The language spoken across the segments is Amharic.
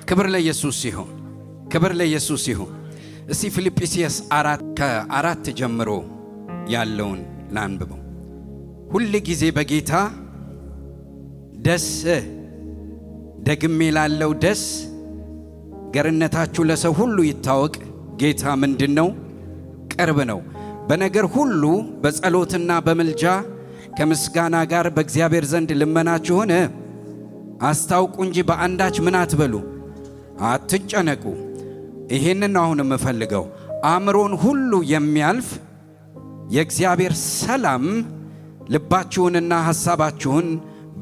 ክብር ለኢየሱስ ይሁን። ክብር ለኢየሱስ ይሁን። እስቲ ፊልጵስዩስ 4 ጀምሮ ያለውን ላንብበው። ሁል ጊዜ በጌታ ደስ ደግሜ ላለው ደስ ገርነታችሁ ለሰው ሁሉ ይታወቅ። ጌታ ምንድነው? ቅርብ ነው። በነገር ሁሉ በጸሎትና በምልጃ ከምስጋና ጋር በእግዚአብሔር ዘንድ ልመናችሁን አስታውቁ እንጂ በአንዳች ምን አትበሉ፣ አትጨነቁ። ይሄንን ነው አሁን የምፈልገው። አእምሮን ሁሉ የሚያልፍ የእግዚአብሔር ሰላም ልባችሁንና ሐሳባችሁን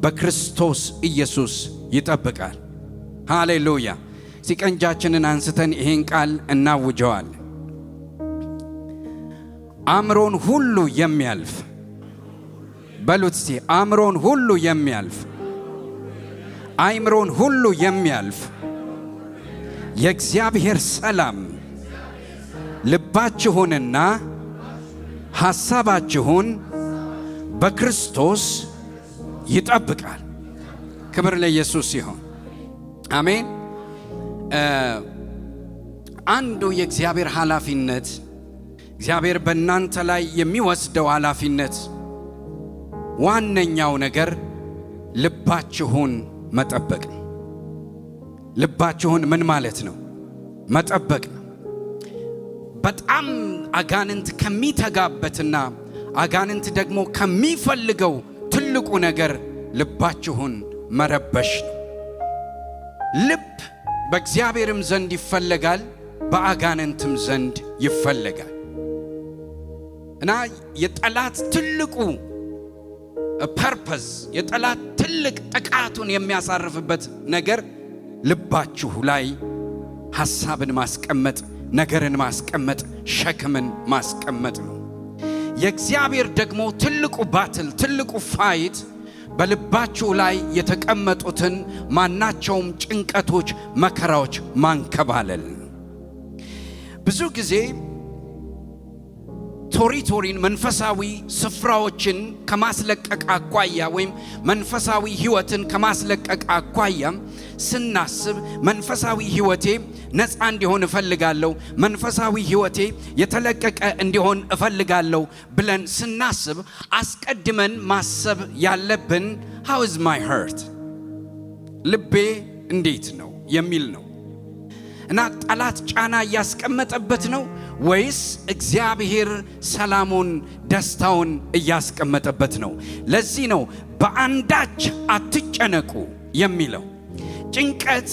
በክርስቶስ ኢየሱስ ይጠብቃል። ሃሌሉያ። ሲቀንጃችንን አንስተን ይሄን ቃል እናውጀዋል። አእምሮን ሁሉ የሚያልፍ በሉት እስቲ። አእምሮን ሁሉ የሚያልፍ አእምሮን ሁሉ የሚያልፍ የእግዚአብሔር ሰላም ልባችሁንና ሐሳባችሁን በክርስቶስ ይጠብቃል። ክብር ለኢየሱስ ይሁን። አሜን። አንዱ የእግዚአብሔር ኃላፊነት፣ እግዚአብሔር በእናንተ ላይ የሚወስደው ኃላፊነት ዋነኛው ነገር ልባችሁን መጠበቅ ነው። ልባችሁን ምን ማለት ነው? መጠበቅ ነው። በጣም አጋንንት ከሚተጋበትና አጋንንት ደግሞ ከሚፈልገው ትልቁ ነገር ልባችሁን መረበሽ ነው። ልብ በእግዚአብሔርም ዘንድ ይፈለጋል፣ በአጋንንትም ዘንድ ይፈለጋል። እና የጠላት ትልቁ ፐርፐዝ፣ የጠላት ትልቅ ጥቃቱን የሚያሳርፍበት ነገር ልባችሁ ላይ ሐሳብን ማስቀመጥ፣ ነገርን ማስቀመጥ፣ ሸክምን ማስቀመጥ ነው። የእግዚአብሔር ደግሞ ትልቁ ባትል፣ ትልቁ ፋይት በልባችሁ ላይ የተቀመጡትን ማናቸውም ጭንቀቶች፣ መከራዎች ማንከባለል። ብዙ ጊዜ ቶሪቶሪን መንፈሳዊ ስፍራዎችን ከማስለቀቅ አኳያ ወይም መንፈሳዊ ሕይወትን ከማስለቀቅ አኳያ ስናስብ መንፈሳዊ ሕይወቴ ነፃ እንዲሆን እፈልጋለሁ፣ መንፈሳዊ ሕይወቴ የተለቀቀ እንዲሆን እፈልጋለሁ ብለን ስናስብ አስቀድመን ማሰብ ያለብን how is my heart፣ ልቤ እንዴት ነው የሚል ነው። እና ጠላት ጫና እያስቀመጠበት ነው ወይስ እግዚአብሔር ሰላሙን ደስታውን እያስቀመጠበት ነው? ለዚህ ነው በአንዳች አትጨነቁ የሚለው። ጭንቀት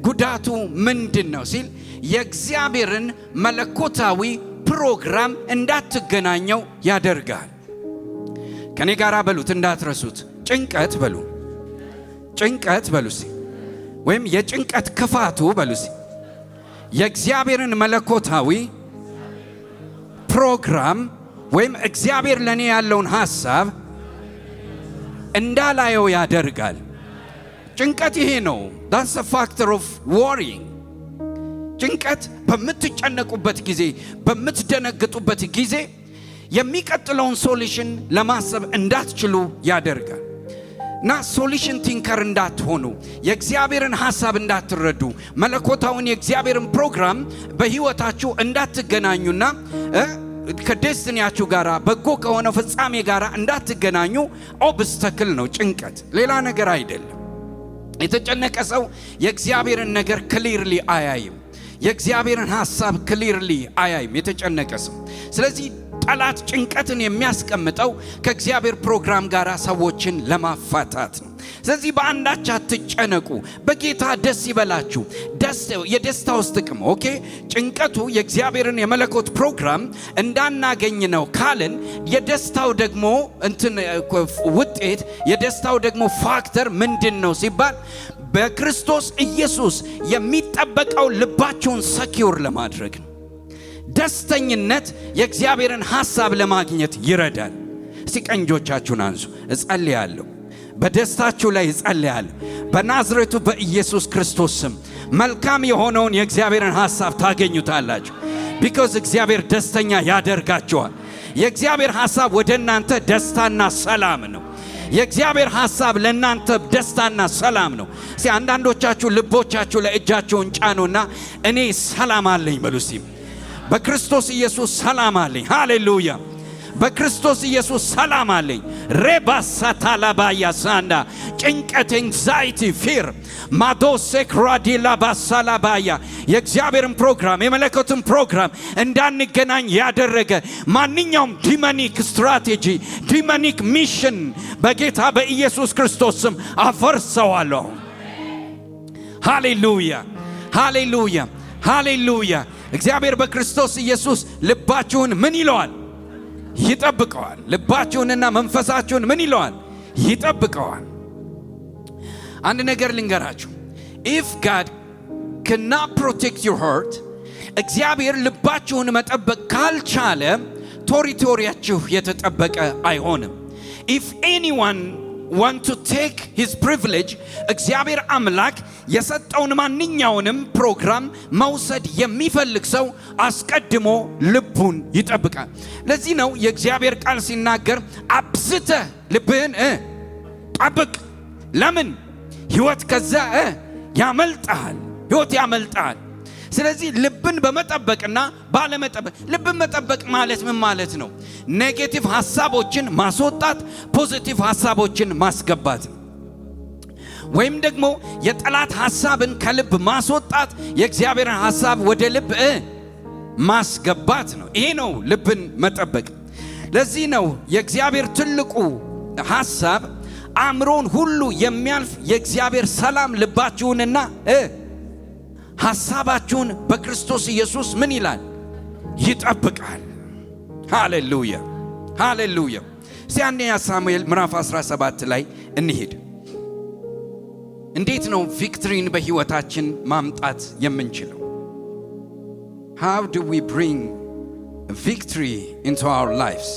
ጉዳቱ ምንድን ነው ሲል የእግዚአብሔርን መለኮታዊ ፕሮግራም እንዳትገናኘው ያደርጋል። ከኔ ጋር በሉት፣ እንዳትረሱት። ጭንቀት በሉ፣ ጭንቀት በሉ እስቲ፣ ወይም የጭንቀት ክፋቱ በሉ እስቲ የእግዚአብሔርን መለኮታዊ ፕሮግራም ወይም እግዚአብሔር ለኔ ያለውን ሐሳብ እንዳላየው ያደርጋል። ጭንቀት ይሄ ነው። that's a factor of worrying። ጭንቀት በምትጨነቁበት ጊዜ፣ በምትደነግጡበት ጊዜ የሚቀጥለውን ሶሉሽን ለማሰብ እንዳትችሉ ያደርጋል። እና ሶሉሽን ቲንከር እንዳትሆኑ፣ የእግዚአብሔርን ሐሳብ እንዳትረዱ፣ መለኮታውን የእግዚአብሔርን ፕሮግራም በሕይወታችሁ እንዳትገናኙና ከዴስቲኒያችሁ ጋር በጎ ከሆነ ፍጻሜ ጋር እንዳትገናኙ ኦብስተክል ነው ጭንቀት፣ ሌላ ነገር አይደለም። የተጨነቀ ሰው የእግዚአብሔርን ነገር ክሊርሊ አያይም፣ የእግዚአብሔርን ሐሳብ ክሊርሊ አያይም የተጨነቀ ሰው። ስለዚህ ጠላት ጭንቀትን የሚያስቀምጠው ከእግዚአብሔር ፕሮግራም ጋር ሰዎችን ለማፋታት ነው። ስለዚህ በአንዳች አትጨነቁ፣ በጌታ ደስ ይበላችሁ። የደስታ ውስጥ ጥቅም ኦኬ። ጭንቀቱ የእግዚአብሔርን የመለኮት ፕሮግራም እንዳናገኝ ነው ካልን የደስታው ደግሞ ውጤት፣ የደስታው ደግሞ ፋክተር ምንድን ነው ሲባል በክርስቶስ ኢየሱስ የሚጠበቀው ልባችሁን ሰኪውር ለማድረግ ነው። ደስተኝነት የእግዚአብሔርን ሐሳብ ለማግኘት ይረዳል። እስቲ ቀንጆቻችሁን አንሱ። እጸልያለሁ፣ በደስታችሁ ላይ እጸልያለሁ። በናዝሬቱ በኢየሱስ ክርስቶስ ስም መልካም የሆነውን የእግዚአብሔርን ሐሳብ ታገኙታላችሁ። ቢኮዝ እግዚአብሔር ደስተኛ ያደርጋችኋል። የእግዚአብሔር ሐሳብ ወደ እናንተ ደስታና ሰላም ነው። የእግዚአብሔር ሐሳብ ለእናንተ ደስታና ሰላም ነው። እስቲ አንዳንዶቻችሁ ልቦቻችሁ ለእጃችሁን ጫኑና እኔ ሰላም አለኝ በሉ እስቲ። በክርስቶስ ኢየሱስ ሰላም አለኝ። ሃሌሉያ! በክርስቶስ ኢየሱስ ሰላም አለኝ። ሬባሳታላባያ ሳንዳ ጭንቀት፣ ኤንግዛይቲ፣ ፊር ማዶሴክ ራዲላ ባሳላባያ የእግዚአብሔርን ፕሮግራም የመለኮትን ፕሮግራም እንዳንገናኝ ያደረገ ማንኛውም ዲሞኒክ ስትራቴጂ፣ ዲሞኒክ ሚሽን በጌታ በኢየሱስ ክርስቶስ ስም አፈርሰዋለሁ። ሃሌሉያ! ሃሌሉያ! ሃሌሉያ! እግዚአብሔር በክርስቶስ ኢየሱስ ልባችሁን ምን ይለዋል? ይጠብቀዋል። ልባችሁንና መንፈሳችሁን ምን ይለዋል? ይጠብቀዋል። አንድ ነገር ልንገራችሁ። if God cannot protect your heart እግዚአብሔር ልባችሁን መጠበቅ ካልቻለ ቴሪቶሪያችሁ የተጠበቀ አይሆንም። if anyone want to take his privilege እግዚአብሔር አምላክ የሰጠውን ማንኛውንም ፕሮግራም መውሰድ የሚፈልግ ሰው አስቀድሞ ልቡን ይጠብቃል። ለዚህ ነው የእግዚአብሔር ቃል ሲናገር አብዝተህ ልብህን ጠብቅ። ለምን? ሕይወት ከዛ ያመልጣል። ሕይወት ያመልጣል። ስለዚህ ልብን በመጠበቅና ባለመጠበቅ። ልብን መጠበቅ ማለት ምን ማለት ነው? ኔጌቲቭ ሐሳቦችን ማስወጣት፣ ፖዚቲቭ ሐሳቦችን ማስገባት፣ ወይም ደግሞ የጠላት ሐሳብን ከልብ ማስወጣት፣ የእግዚአብሔርን ሐሳብ ወደ ልብ ማስገባት ነው። ይሄ ነው ልብን መጠበቅ። ለዚህ ነው የእግዚአብሔር ትልቁ ሐሳብ አእምሮን ሁሉ የሚያልፍ የእግዚአብሔር ሰላም ልባችሁንና ሐሳባችሁን በክርስቶስ ኢየሱስ ምን ይላል? ይጠብቃል። ሃሌሉያ! ሃሌሉያ! እስቲ አንደኛ ሳሙኤል ምዕራፍ 17 ላይ እንሂድ። እንዴት ነው ቪክትሪን በሕይወታችን ማምጣት የምንችለው? How do we bring victory into our lives?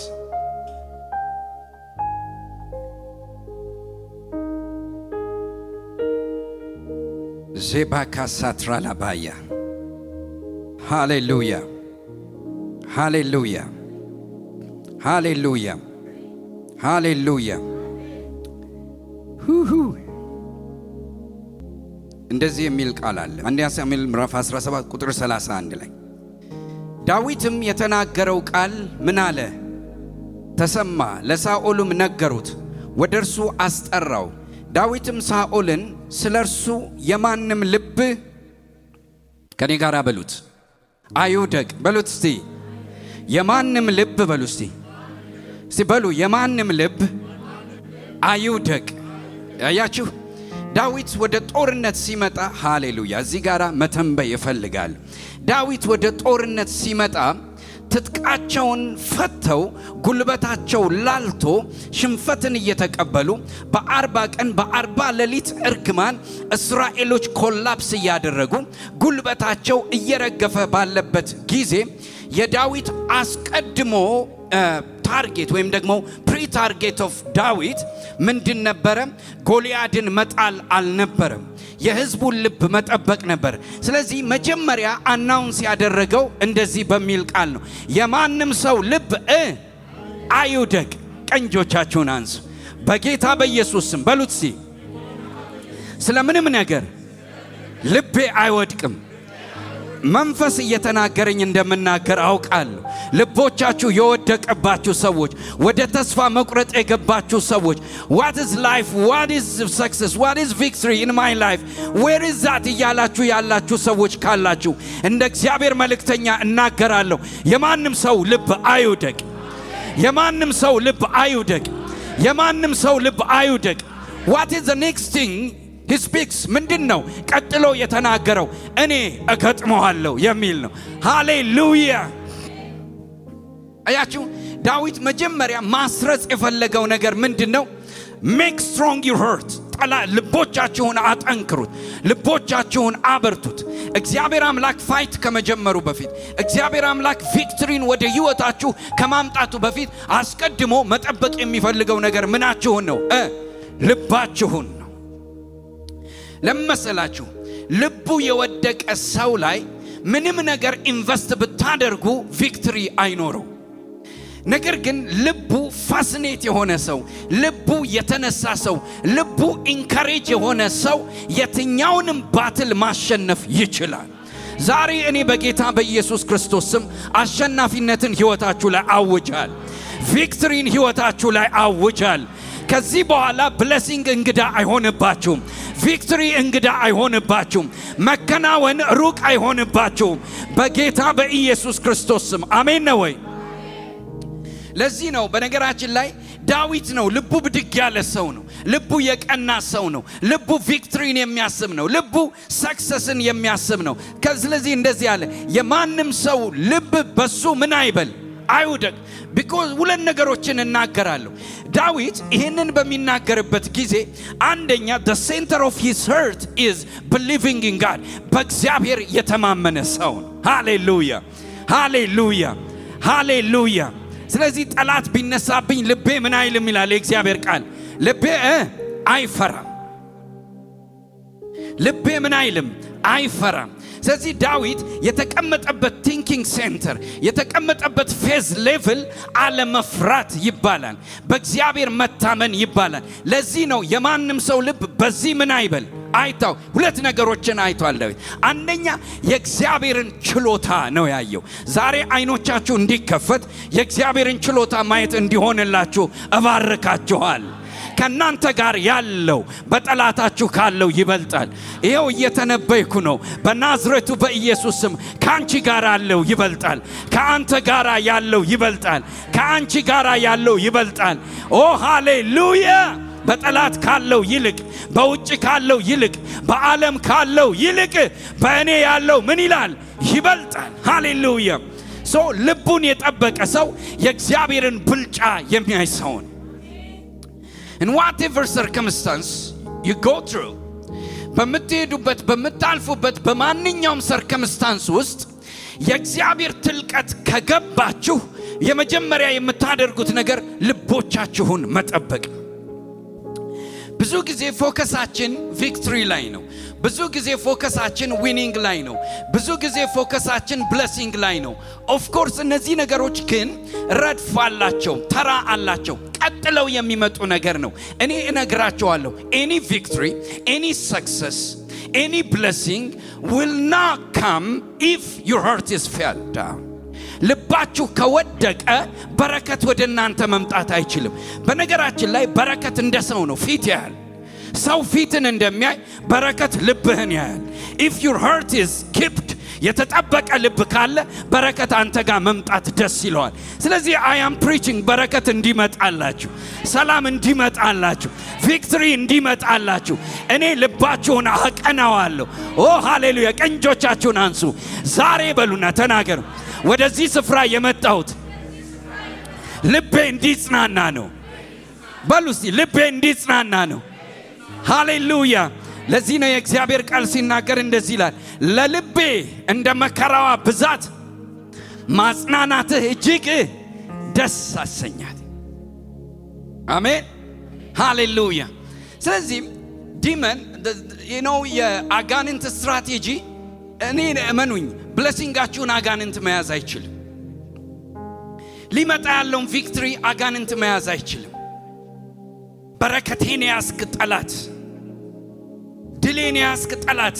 ዜባካሳትራላባያ ሃሌሉያ! ሃሌሉያ! ሃሌሉያ! ሃሌሉያ! እንደዚህ የሚል ቃል አለ። አንደኛ ሳሙኤል ምዕራፍ 17 ቁጥር 31 ላይ ዳዊትም የተናገረው ቃል ምን አለ? ተሰማ። ለሳኦልም ነገሩት፣ ወደ እርሱ አስጠራው። ዳዊትም ሳኦልን ስለ እርሱ የማንም ልብ ከኔ ጋር በሉት አይውደቅ በሉት እስቲ የማንም ልብ በሉ እስቲ በሉ የማንም ልብ አይውደቅ። ያያችሁ ዳዊት ወደ ጦርነት ሲመጣ፣ ሃሌሉያ! እዚህ ጋር መተንበይ ይፈልጋል። ዳዊት ወደ ጦርነት ሲመጣ ትጥቃቸውን ፈተው ጉልበታቸው ላልቶ ሽንፈትን እየተቀበሉ በ40 ቀን በ40 ሌሊት እርግማን እስራኤሎች ኮላፕስ እያደረጉ ጉልበታቸው እየረገፈ ባለበት ጊዜ የዳዊት አስቀድሞ ታርጌት ወይም ደግሞ ፕሪ ታርጌት ኦፍ ዳዊት ምንድን ነበረ? ጎልያድን መጣል አልነበረም፣ የሕዝቡን ልብ መጠበቅ ነበር። ስለዚህ መጀመሪያ አናውንስ ያደረገው እንደዚህ በሚል ቃል ነው፣ የማንም ሰው ልብ አይውደቅ። ቀንጆቻችሁን አንሱ። በጌታ በኢየሱስ ስም በሉት ሲ ስለምንም ነገር ልቤ አይወድቅም። መንፈስ እየተናገረኝ እንደምናገር አውቃለሁ። ልቦቻችሁ የወደቀባችሁ ሰዎች፣ ወደ ተስፋ መቁረጥ የገባችሁ ሰዎች፣ what is life, what is success, what is victory in my life, where is that እያላችሁ ያላችሁ ሰዎች ካላችሁ እንደ እግዚአብሔር መልእክተኛ እናገራለሁ፣ የማንም ሰው ልብ አይውደቅ። የማንም ሰው ልብ አይውደቅ። የማንም ሰው ልብ አይውደቅ። what is the next thing he speaks? ምንድን ነው ቀጥሎ የተናገረው? እኔ እገጥመዋለሁ የሚል ነው። ሃሌሉያ! አያችሁ፣ ዳዊት መጀመሪያ ማስረጽ የፈለገው ነገር ምንድን ነው? make strong your heart። ልቦቻችሁን አጠንክሩት፣ ልቦቻችሁን አበርቱት። እግዚአብሔር አምላክ ፋይት ከመጀመሩ በፊት፣ እግዚአብሔር አምላክ ቪክትሪን ወደ ሕይወታችሁ ከማምጣቱ በፊት አስቀድሞ መጠበቅ የሚፈልገው ነገር ምናችሁን ነው? ልባችሁን ነው። ለመሰላችሁ ልቡ የወደቀ ሰው ላይ ምንም ነገር ኢንቨስት ብታደርጉ ቪክትሪ አይኖረው። ነገር ግን ልቡ ፋሲኔት የሆነ ሰው፣ ልቡ የተነሳ ሰው፣ ልቡ ኢንካሬጅ የሆነ ሰው የትኛውንም ባትል ማሸነፍ ይችላል። ዛሬ እኔ በጌታ በኢየሱስ ክርስቶስ ስም አሸናፊነትን ሕይወታችሁ ላይ አውጃል። ቪክትሪን ሕይወታችሁ ላይ አውጃል። ከዚህ በኋላ ብሌሲንግ እንግዳ አይሆንባችሁም። ቪክትሪ እንግዳ አይሆንባችሁም። መከናወን ሩቅ አይሆንባችሁም። በጌታ በኢየሱስ ክርስቶስ ስም አሜን ነው ወይ? ለዚህ ነው በነገራችን ላይ ዳዊት ነው ልቡ ብድግ ያለ ሰው ነው። ልቡ የቀና ሰው ነው። ልቡ ቪክትሪን የሚያስብ ነው። ልቡ ሰክሰስን የሚያስብ ነው። ስለዚህ እንደዚህ ያለ የማንም ሰው ልብ በሱ ምን አይበል አይውደቅ። ቢኮዝ ሁለት ነገሮችን እናገራለሁ። ዳዊት ይህንን በሚናገርበት ጊዜ አንደኛ the center of his heart is believing in God፣ በእግዚአብሔር የተማመነ ሰው ነው። ሃሌሉያ ሃሌሉያ ሃሌሉያ። ስለዚህ ጠላት ቢነሳብኝ ልቤ ምን አይልም ይላል የእግዚአብሔር ቃል። ልቤ አይፈራም። ልቤ ምን አይልም አይፈራም። ስለዚህ ዳዊት የተቀመጠበት ቲንኪንግ ሴንተር የተቀመጠበት ፌዝ ሌቭል አለመፍራት ይባላል። በእግዚአብሔር መታመን ይባላል። ለዚህ ነው የማንም ሰው ልብ በዚህ ምን አይበል አይታው። ሁለት ነገሮችን አይቷል ዳዊት። አንደኛ የእግዚአብሔርን ችሎታ ነው ያየው። ዛሬ አይኖቻችሁ እንዲከፈት የእግዚአብሔርን ችሎታ ማየት እንዲሆንላችሁ እባርካችኋል። ከናንተ ጋር ያለው በጠላታችሁ ካለው ይበልጣል። ይሄው እየተነበይኩ ነው። በናዝሬቱ በኢየሱስ ስም ካንቺ ጋር ያለው ይበልጣል። ካንተ ጋር ያለው ይበልጣል። ካንቺ ጋር ያለው ይበልጣል። ኦ ሃሌሉያ! በጠላት ካለው ይልቅ፣ በውጭ ካለው ይልቅ፣ በዓለም ካለው ይልቅ በእኔ ያለው ምን ይላል? ይበልጣል። ሃሌሉያ! ልቡን የጠበቀ ሰው የእግዚአብሔርን ብልጫ የሚያይ ሰው ነው። In whatever circumstance you go through፣ በምትሄዱበት በምታልፉበት በማንኛውም ሰርከምስታንስ ውስጥ የእግዚአብሔር ትልቀት ከገባችሁ የመጀመሪያ የምታደርጉት ነገር ልቦቻችሁን መጠበቅ። ብዙ ጊዜ ፎከሳችን ቪክትሪ ላይ ነው። ብዙ ጊዜ ፎከሳችን ዊኒንግ ላይ ነው። ብዙ ጊዜ ፎከሳችን ብሌሲንግ ላይ ነው። ኦፍ ኮርስ እነዚህ ነገሮች ግን ረድፍ አላቸው፣ ተራ አላቸው፣ ቀጥለው የሚመጡ ነገር ነው። እኔ እነግራቸዋለሁ any victory, any success, any blessing will not come if your heart is fell down። ልባችሁ ከወደቀ በረከት ወደ እናንተ መምጣት አይችልም። በነገራችን ላይ በረከት እንደ ሰው ነው። ፊት ያያል። ሰው ፊትን እንደሚያይ በረከት ልብህን ያያል። if your heart is kept፣ የተጠበቀ ልብ ካለ በረከት አንተ ጋር መምጣት ደስ ይለዋል። ስለዚህ I am preaching በረከት እንዲመጣላችሁ፣ ሰላም እንዲመጣላችሁ፣ ቪክትሪ እንዲመጣላችሁ እኔ ልባችሁን አቀናዋለሁ። ኦ ሃሌሉያ! ቀንጆቻችሁን አንሱ ዛሬ በሉና ተናገሩ። ወደዚህ ስፍራ የመጣሁት ልቤ እንዲጽናና ነው። በሉ እስቲ ልቤ እንዲጽናና ነው። ሃሌሉያ! ለዚህ ነው የእግዚአብሔር ቃል ሲናገር እንደዚህ ይላል፣ ለልቤ እንደ መከራዋ ብዛት ማጽናናትህ እጅግ ደስ አሰኛት። አሜን ሃሌሉያ። ስለዚህ ዲመን የአጋንንት ስትራቴጂ እኔ እመኑኝ ብሌሲንጋችሁን አጋንንት መያዝ አይችልም። ሊመጣ ያለውን ቪክትሪ አጋንንት መያዝ አይችልም። በረከቴን ያስክ ጠላት፣ ድሌን ያስክ ጠላት፣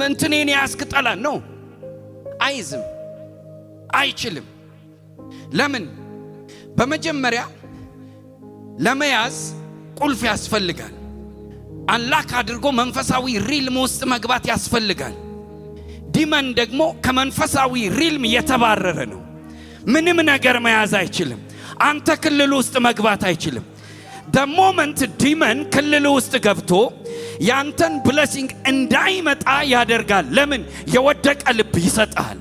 እንትኔን ያስክ ጠላት ነው አይዝም፣ አይችልም። ለምን? በመጀመሪያ ለመያዝ ቁልፍ ያስፈልጋል። አንላክ አድርጎ መንፈሳዊ ሪልም ውስጥ መግባት ያስፈልጋል። ዲመን ደግሞ ከመንፈሳዊ ሪልም የተባረረ ነው። ምንም ነገር መያዝ አይችልም። አንተ ክልል ውስጥ መግባት አይችልም። the moment ዲመን ክልል ውስጥ ገብቶ ያንተን ብሌሲንግ እንዳይመጣ ያደርጋል። ለምን? የወደቀ ልብ ይሰጣል።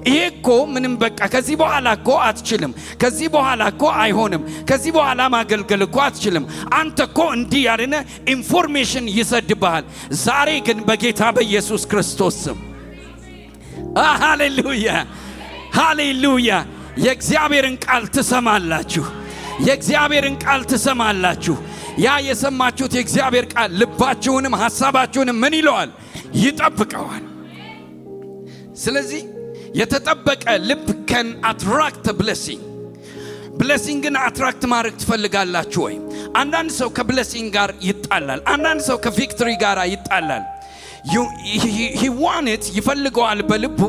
ይሄ እኮ ምንም በቃ ከዚህ በኋላ እኮ አትችልም፣ ከዚህ በኋላ እኮ አይሆንም፣ ከዚህ በኋላ ማገልገል እኮ አትችልም፣ አንተ እኮ እንዲህ ያለነ ኢንፎርሜሽን ይሰድብሃል። ዛሬ ግን በጌታ በኢየሱስ ክርስቶስ ስም ሃሌሉያ ሃሌሉያ የእግዚአብሔርን ቃል ትሰማላችሁ። የእግዚአብሔርን ቃል ትሰማላችሁ። ያ የሰማችሁት የእግዚአብሔር ቃል ልባችሁንም ሐሳባችሁንም ምን ይለዋል? ይጠብቀዋል። ስለዚህ የተጠበቀ ልብ can attract blessing። ብሌሲንግን አትራክት ማድረግ ትፈልጋላችሁ ወይ? አንዳንድ ሰው ከብሌሲንግ ጋር ይጣላል። አንዳንድ ሰው ከቪክቶሪ ጋር ይጣላል። he want it ይፈልገዋል በልቡ፣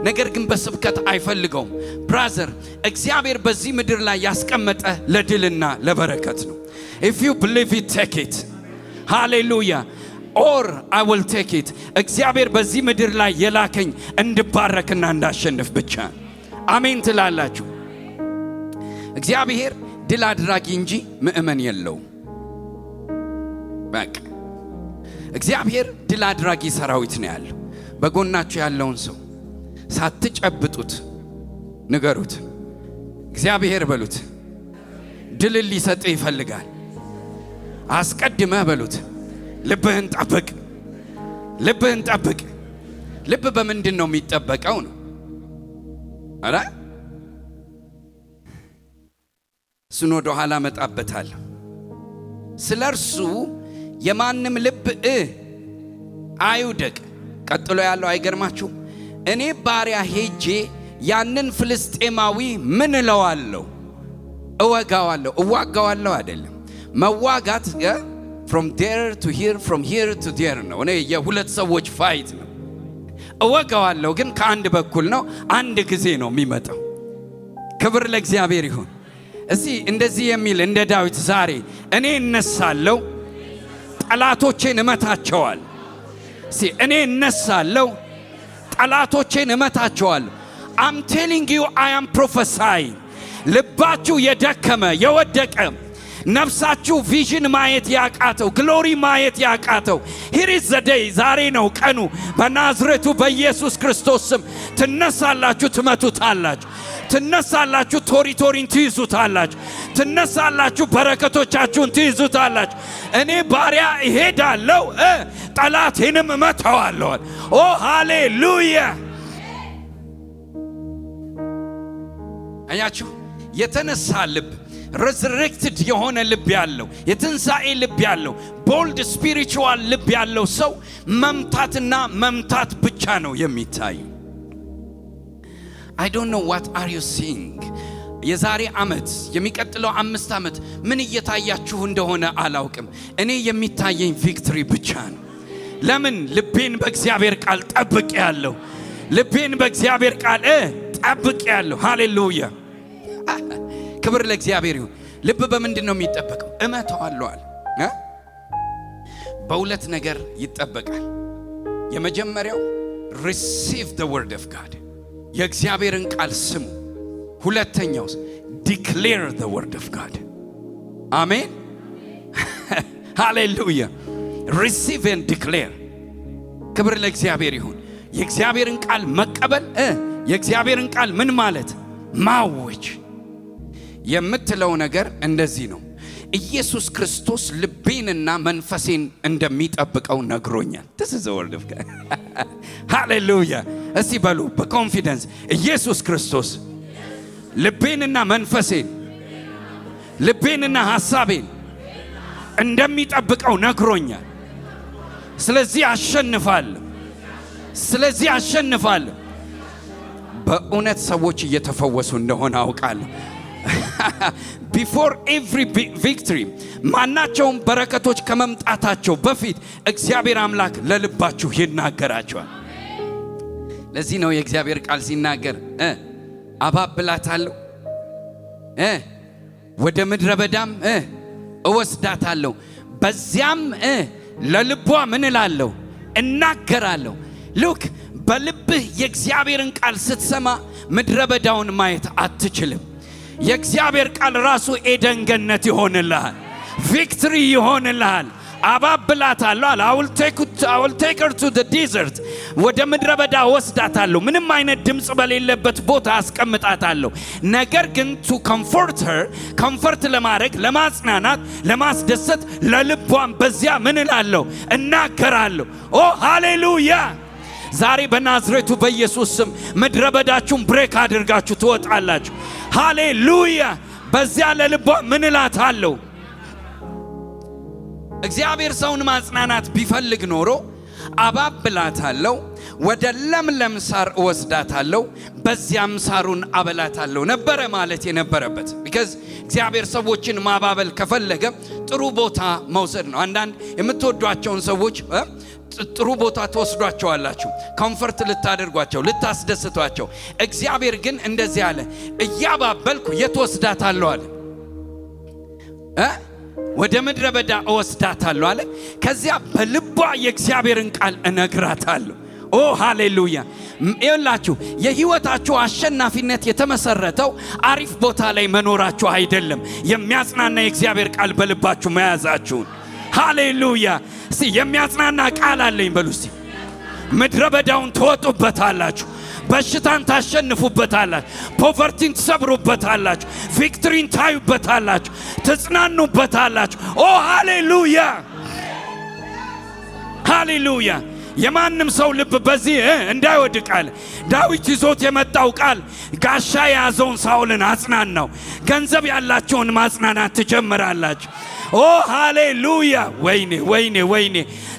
ነገር ግን በስብከት አይፈልገውም። ብራዘር እግዚአብሔር በዚህ ምድር ላይ ያስቀመጠ ለድልና ለበረከት ነው። if you believe it, take it. hallelujah. or I will take it. እግዚአብሔር በዚህ ምድር ላይ የላከኝ እንድባረክና እንዳሸንፍ ብቻ። አሜን ትላላችሁ? እግዚአብሔር ድል አድራጊ እንጂ ምእመን የለውም። በቃ እግዚአብሔር ድል አድራጊ ሰራዊት ነው ያለው። በጎናችሁ ያለውን ሰው ሳትጨብጡት ንገሩት፣ እግዚአብሔር በሉት፣ ድል ሊሰጥ ይፈልጋል። አስቀድመህ በሉት፣ ልብህን ጠብቅ፣ ልብህን ጠብቅ። ልብ በምንድን ነው የሚጠበቀው ነው? አረ እሱን ወደ ኋላ መጣበታለሁ። ስለ እርሱ የማንም ልብ አይውደቅ። ቀጥሎ ያለው አይገርማችሁ? እኔ ባሪያ ሄጄ ያንን ፍልስጤማዊ ምን እለዋለሁ? እወጋዋለሁ። እዋጋዋለሁ አይደለም መዋጋት from there to here, from here to there ነው። እኔ የሁለት ሰዎች ፋይት ነው። እወጋዋለሁ ግን ከአንድ በኩል ነው፣ አንድ ጊዜ ነው የሚመጣው። ክብር ለእግዚአብሔር ይሁን። እስቲ እንደዚህ የሚል እንደ ዳዊት ዛሬ እኔ እነሳለሁ፣ ጠላቶቼን እመታቸዋል። እስቲ እኔ እነሳለሁ፣ ጠላቶቼን እመታቸዋል። I'm telling you, I am prophesying. ልባችሁ የደከመ የወደቀ ነፍሳችሁ ቪዥን ማየት ያቃተው ግሎሪ ማየት ያቃተው here is the day ዛሬ ነው ቀኑ። በናዝሬቱ በኢየሱስ ክርስቶስ ስም ትነሳላችሁ፣ ትመቱታላችሁ። ትነሳላችሁ፣ ቶሪቶሪን ትይዙታላችሁ። ትነሳላችሁ፣ በረከቶቻችሁን ትይዙታላችሁ። እኔ ባሪያ እሄዳለሁ፣ ጠላቴንም እመታዋለሁ። ኦ ሃሌሉያ! አያችሁ፣ የተነሳ ልብ resurrected የሆነ ልብ ያለው የትንሣኤ ልብ ያለው bold spiritual ልብ ያለው ሰው መምታትና መምታት ብቻ ነው የሚታይ። I don't know what are you seeing? የዛሬ ዓመት የሚቀጥለው 5 ዓመት ምን እየታያችሁ እንደሆነ አላውቅም። እኔ የሚታየኝ ቪክቶሪ ብቻ ነው። ለምን? ልቤን በእግዚአብሔር ቃል ጠብቅ ያለው ልቤን በእግዚአብሔር ቃል ጠብቅ ያለው። ሃሌሉያ! ክብር ለእግዚአብሔር ይሁን። ልብ በምንድን ነው የሚጠበቀው? እመታዋለሁ አለ። በሁለት ነገር ይጠበቃል። የመጀመሪያው receive the word of God፣ የእግዚአብሔርን ቃል ስሙ። ሁለተኛው declare the word of God። አሜን ሃሌሉያ! receive and declare። ክብር ለእግዚአብሔር ይሁን። የእግዚአብሔርን ቃል መቀበል፣ የእግዚአብሔርን ቃል ምን ማለት? ማወጅ። የምትለው ነገር እንደዚህ ነው። ኢየሱስ ክርስቶስ ልቤንና መንፈሴን እንደሚጠብቀው ነግሮኛል። this is the word of God። ሃሌሉያ! እስቲ በሉ በኮንፊደንስ ኢየሱስ ክርስቶስ ልቤንና መንፈሴን ልቤንና ሐሳቤን እንደሚጠብቀው ነግሮኛል። ስለዚህ አሸንፋለሁ። ስለዚህ አሸንፋለሁ። በእውነት ሰዎች እየተፈወሱ እንደሆነ አውቃለሁ። before every victory ማናቸውም በረከቶች ከመምጣታቸው በፊት እግዚአብሔር አምላክ ለልባችሁ ይናገራቸዋል። ለዚህ ነው የእግዚአብሔር ቃል ሲናገር አባብላታለሁ፣ ወደ ምድረ በዳም እወስዳታለሁ፣ በዚያም ለልቧ ምን እላለሁ? እናገራለሁ። ሉክ በልብህ የእግዚአብሔርን ቃል ስትሰማ ምድረ በዳውን ማየት አትችልም። የእግዚአብሔር ቃል ራሱ ኤደን ገነት ይሆንልሃል፣ ቪክቶሪ ይሆንልሃል። አባብላታለሁ አለ። I will take her to the desert። ወደ ምድረ በዳ ወስዳታለሁ፣ ምንም አይነት ድምፅ በሌለበት ቦታ አስቀምጣታለሁ። ነገር ግን to comfort her፣ comfort ለማድረግ ለማጽናናት፣ ለማስደሰት ለልቧም በዚያ ምን እላለሁ? እናገራለሁ። ኦ ሃሌሉያ! ዛሬ በናዝሬቱ በኢየሱስ ስም ምድረ በዳችሁን ብሬክ አድርጋችሁ ትወጣላችሁ። ሃሌሉያ! በዚያ ለልቧ ምን እላታለሁ? እግዚአብሔር ሰውን ማጽናናት ቢፈልግ ኖሮ አባብላታለሁ፣ ወደ ለምለም ሳር እወስዳታለሁ፣ በዚያም ሳሩን አበላታለሁ ነበረ ማለት የነበረበት። ቢካዝ እግዚአብሔር ሰዎችን ማባበል ከፈለገ ጥሩ ቦታ መውሰድ ነው። አንዳንድ የምትወዷቸውን ሰዎች ጥሩ ቦታ ተወስዷቸዋላችሁ፣ ኮምፈርት ልታደርጓቸው፣ ልታስደስቷቸው። እግዚአብሔር ግን እንደዚህ አለ፣ እያባበልኩ የት ወስዳታለሁ አለ? ወደ ምድረ በዳ እወስዳታለሁ አለ። ከዚያ በልቧ የእግዚአብሔርን ቃል እነግራታለሁ። ኦ ሃሌሉያ! ይኸውላችሁ የህይወታችሁ አሸናፊነት የተመሰረተው አሪፍ ቦታ ላይ መኖራችሁ አይደለም፣ የሚያጽናና የእግዚአብሔር ቃል በልባችሁ መያዛችሁን። ሃሌሉያ! እስቲ የሚያጽናና ቃል አለኝ በሉ እስቲ። ምድረ በዳውን ትወጡበታላችሁ፣ በሽታን ታሸንፉበታላችሁ፣ ፖቨርቲን ትሰብሩበታላችሁ፣ ቪክትሪን ታዩበታላችሁ፣ ትጽናኑበታላችሁ። ኦ ሃሌሉያ! ሃሌሉያ! የማንም ሰው ልብ በዚህ እንዳይወድቅ አለ። ዳዊት ይዞት የመጣው ቃል ጋሻ የያዘውን ሳኦልን አጽናናው። ገንዘብ ያላቸውን ማጽናናት ትጀምራላችሁ። ኦ ሃሌሉያ! ወይኔ ወይኔ ወይኔ!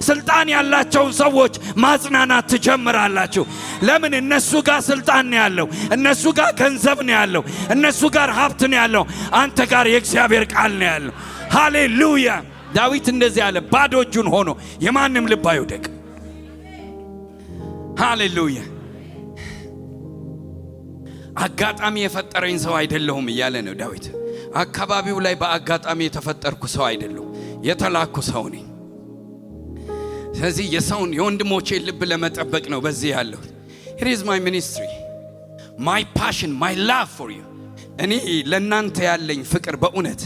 ስልጣን ያላቸውን ሰዎች ማጽናናት ትጀምራላችሁ። ለምን? እነሱ ጋር ስልጣን ነው ያለው፣ እነሱ ጋር ገንዘብ ነው ያለው፣ እነሱ ጋር ሀብት ነው ያለው። አንተ ጋር የእግዚአብሔር ቃል ነው ያለው። ሃሌሉያ! ዳዊት እንደዚህ አለ፣ ባዶ እጁን ሆኖ የማንም ልብ አይውደቅ። ሃሌሉያ! አጋጣሚ የፈጠረኝ ሰው አይደለሁም እያለ ነው ዳዊት። አካባቢው ላይ በአጋጣሚ የተፈጠርኩ ሰው አይደለሁም፣ የተላኩ ሰው ነኝ። ስለዚህ የሰውን የወንድሞቼ ልብ ለመጠበቅ ነው በዚህ ያለሁት። It is my ministry, my passion, my love for you. እኔ ለናንተ ያለኝ ፍቅር በእውነት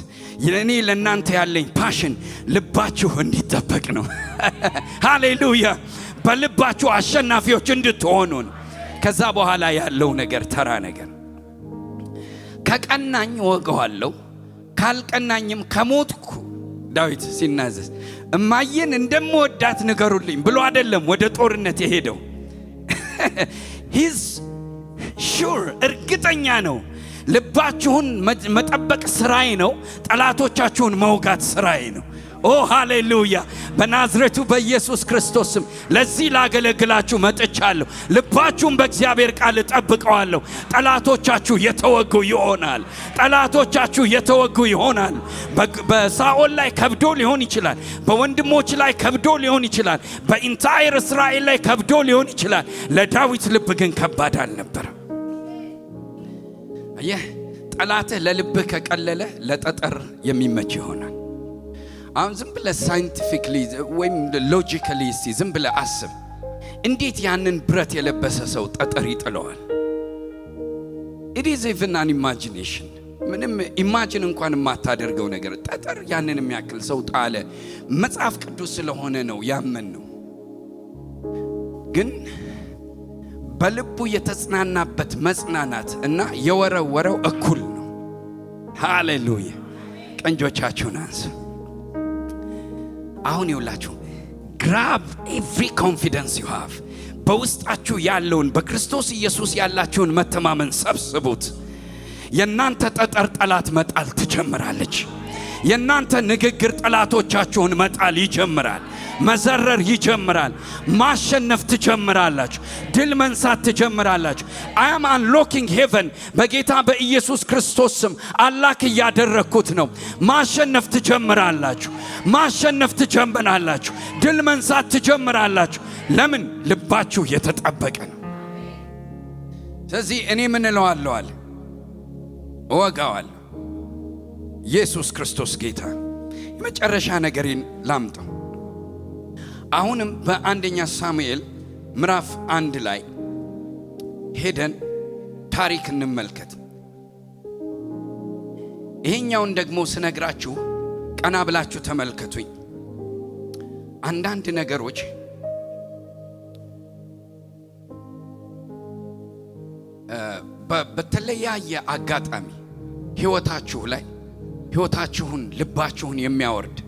እኔ ለናንተ ያለኝ ፓሽን ልባችሁ እንዲጠበቅ ነው። ሃሌሉያ! በልባችሁ አሸናፊዎች እንድትሆኑ ነው። ከዛ በኋላ ያለው ነገር ተራ ነገር። ከቀናኝ ወገዋለሁ፣ ካልቀናኝም ከሞትኩ። ዳዊት ሲናዘዝ እማዬን እንደምወዳት ንገሩልኝ ብሎ አይደለም ወደ ጦርነት የሄደው። he's sure እርግጠኛ ነው። ልባችሁን መጠበቅ ስራዬ ነው፣ ጠላቶቻችሁን መውጋት ስራዬ ነው። ኦ ሃሌሉያ! በናዝሬቱ በኢየሱስ ክርስቶስ ስም ለዚህ ላገለግላችሁ መጥቻለሁ። ልባችሁን በእግዚአብሔር ቃል ጠብቀዋለሁ። ጠላቶቻችሁ የተወጉ ይሆናል። ጠላቶቻችሁ የተወጉ ይሆናል። በሳኦል ላይ ከብዶ ሊሆን ይችላል፣ በወንድሞች ላይ ከብዶ ሊሆን ይችላል፣ በኢንታይር እስራኤል ላይ ከብዶ ሊሆን ይችላል። ለዳዊት ልብ ግን ከባድ አልነበረም። አየህ፣ ጠላትህ ለልብህ ከቀለለ ለጠጠር የሚመች ይሆናል። አሁን ዝም ብለህ ሳይንቲፊክሊ ወይም ሎጂካሊ እስቲ ዝም ብለህ አስብ። እንዴት ያንን ብረት የለበሰ ሰው ጠጠር ይጥለዋል? it is even an imagination። ምንም ኢማጂን እንኳን የማታደርገው ነገር ጠጠር ያንን የሚያክል ሰው ጣለ። መጽሐፍ ቅዱስ ስለሆነ ነው ያመን ነው። ግን በልቡ የተጽናናበት መጽናናት እና የወረወረው እኩል ነው። ሃሌሉያ! ቀንጆቻችሁን አንሱ። አሁን ይውላችሁ፣ grab every confidence you have። በውስጣችሁ ያለውን በክርስቶስ ኢየሱስ ያላችሁን መተማመን ሰብስቡት። የናንተ ጠጠር ጠላት መጣል ትጀምራለች። የናንተ ንግግር ጠላቶቻችሁን መጣል ይጀምራል፣ መዘረር ይጀምራል። ማሸነፍ ትጀምራላችሁ፣ ድል መንሳት ትጀምራላችሁ። I am unlocking heaven በጌታ በኢየሱስ ክርስቶስ ስም አላክ እያደረኩት ነው። ማሸነፍ ትጀምራላችሁ፣ ማሸነፍ ትጀምራላችሁ፣ ድል መንሳት ትጀምራላችሁ። ለምን? ልባችሁ የተጠበቀ ነው። ስለዚህ እኔ ምን እለዋለሁ አለ፣ እወጋዋለሁ። ኢየሱስ ክርስቶስ ጌታ። የመጨረሻ ነገሬን ላምጣው። አሁንም በአንደኛ ሳሙኤል ምዕራፍ 1 ላይ ሄደን ታሪክ እንመልከት። ይሄኛውን ደግሞ ስነግራችሁ ቀና ብላችሁ ተመልከቱኝ። አንዳንድ ነገሮች በተለያየ አጋጣሚ ሕይወታችሁ ላይ ሕይወታችሁን ልባችሁን የሚያወርድ